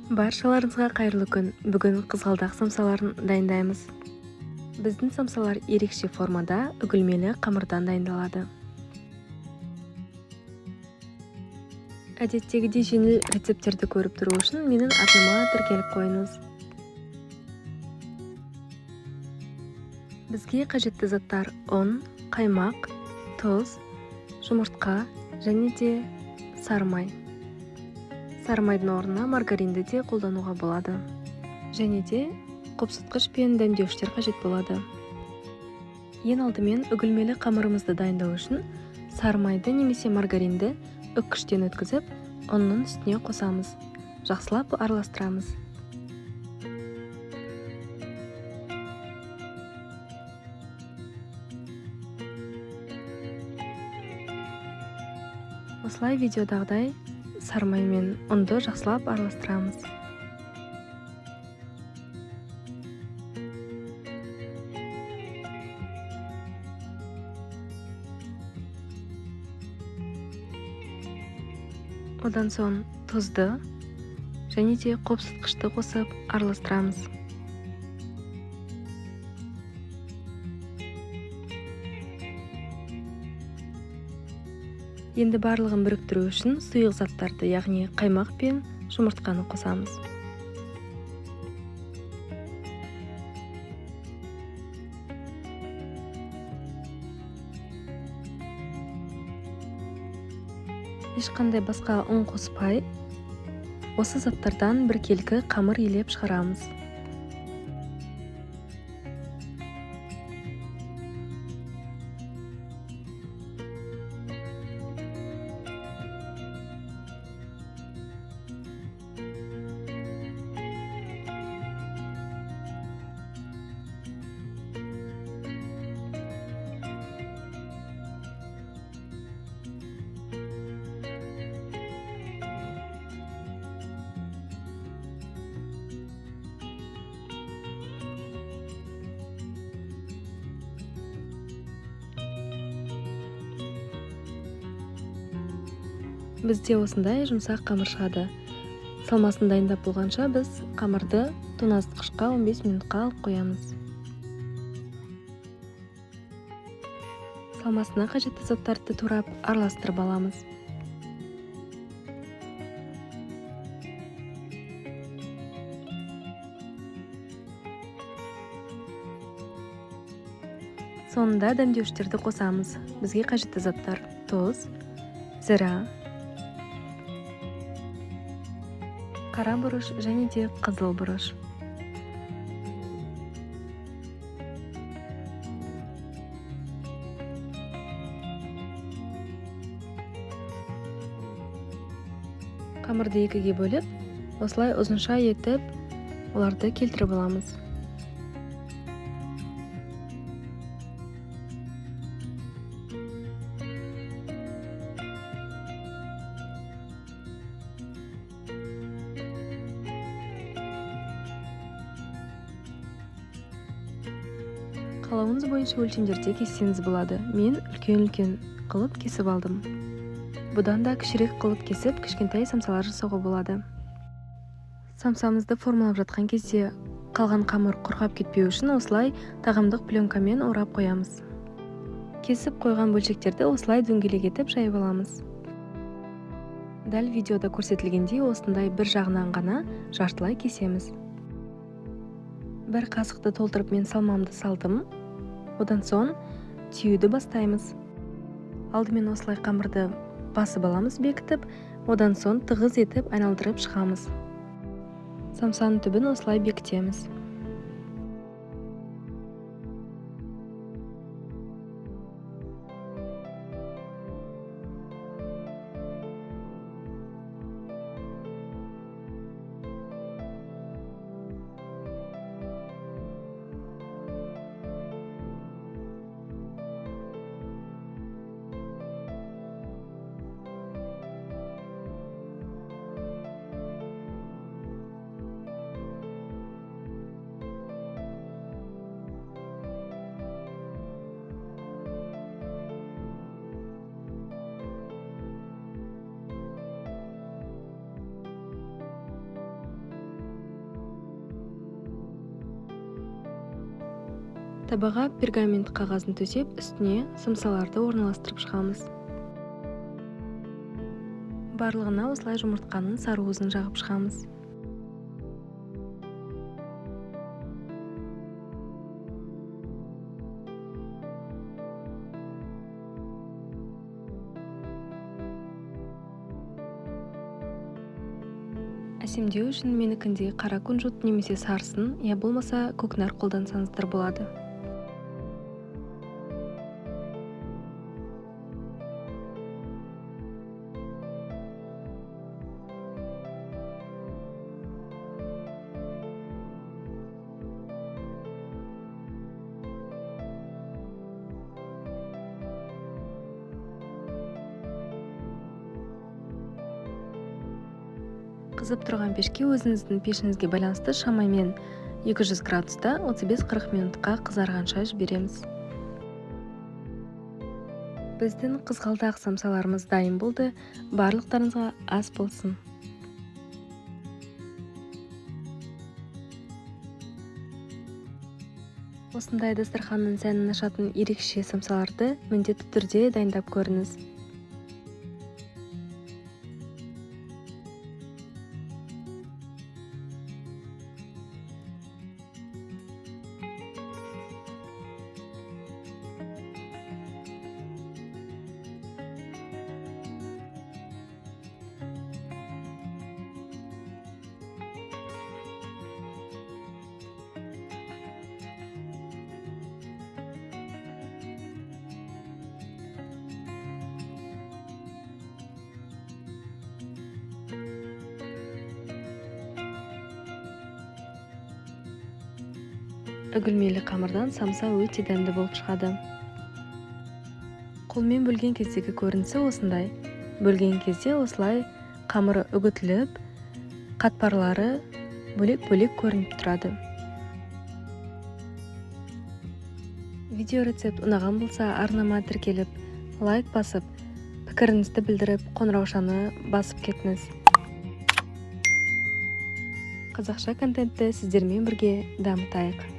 Баршаларыңызға қайырлы күн. Бүгін қызғалдақ самсаларын дайындаймыз. Біздің самсалар ерекше формада үгілмелі қамырдан дайындалады. Әдеттегідей жеңіл рецепттерді көріп тұру үшін менің атыма тіркеліп қойыңыз. Бізге қажетті заттар: ұн, қаймақ, тұз, жұмыртқа және де сары май. Сары майдың орнына маргаринді де қолдануға болады. Және де қопсытқыш пен дәмдеуіштер қажет болады. Ең алдымен үгілмелі қамырымызды дайындау үшін сары майды немесе маргаринді үккіштен өткізіп, ұнның үстіне қосамыз. Жақсылап араластырамыз. Осылай видеодағыдай сары май мен ұнды жақсылап араластырамыз. Одан соң тұзды және де қопсытқышты қосып араластырамыз. Енді барлығын біріктіру үшін сұйық заттарды, яғни қаймақ пен жұмыртқаны қосамыз. Ешқандай басқа ұн қоспай, осы заттардан біркелкі қамыр илеп шығарамыз. Бізде осындай жұмсақ қамыр шығады. Салмасын дайындап болғанша біз қамырды тоңазытқышқа 15 минутқа алып қоямыз. Салмасына қажетті заттарды турап араластырып аламыз. Соңында дәмдеуіштерді қосамыз. Бізге қажетті заттар: тұз, зіра, қара бұрыш және де қызыл бұрыш. Қамырды екіге бөліп, осылай ұзынша етіп, оларды келтіріп аламыз. Қалауыңыз бойынша өлшемдерде кессеңіз болады. Мен үлкен-үлкен қылып кесіп алдым. Бұдан да кішірек қылып кесіп, кішкентай самсалар жасауға болады. Самсамызды формалап жатқан кезде қалған қамыр құрғап кетпеу үшін осылай тағамдық пленкамен орап қоямыз. Кесіп қойған бөлшектерді осылай дөңгелек етіп жайып аламыз. Дәл видеода көрсетілгендей осындай бір жағынан ғана жартылай кесеміз. Бір қасықты толтырып мен салмамды салдым. Одан соң түйуді бастаймыз. Алдымен осылай қамырды басып аламыз бекітіп, одан соң тығыз етіп айналдырып шығамыз. Самсаның түбін осылай бекітеміз. Табаға пергамент қағазын төсеп, үстіне самсаларды орналастырып шығамыз. Барлығына осылай жұмыртқаның сары уызын жағып шығамыз. Әсемдеу үшін менікіндей қара күнжут немесе сарысын, я болмаса көкнәр қолдансаңыздар болады. Қызып тұрған пешке өзіңіздің пешіңізге байланысты шамамен 200 градуста 35-40 минутқа қызарғанша жібереміз. Біздің қызғалдақ самсаларымыз дайын болды. Барлықтарыңызға ас болсын. Осындай дастарханның сәнін ашатын ерекше самсаларды міндетті түрде дайындап көріңіз. Үгілмелі қамырдан самса өте дәмді болып шығады. Қолмен бөлген кездегі көрінісі осындай. Бөлген кезде осылай қамыры үгітіліп, қатпарлары бөлек-бөлек көрініп тұрады. Видео рецепт ұнаған болса, арнама тіркеліп, лайк басып, пікіріңізді білдіріп, қоңыраушаны басып кетіңіз. Қазақша контентті сіздермен бірге дамытайық.